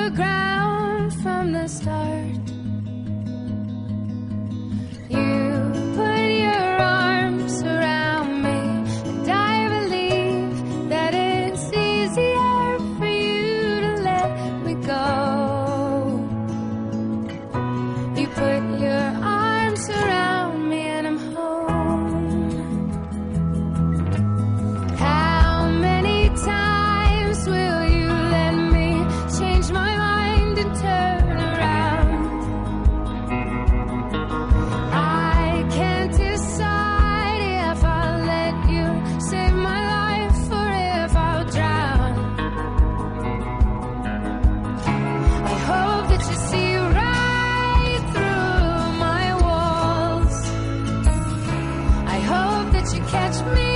the ground from the start. You put your arms around me, and I believe that it's easier for you to let me go. You put your arms around me and I'm home. How many times will you let me change my mind and turn around? I can't decide if I'll let you save my life or if I'll drown. I hope that you see right through my walls. I hope that you catch me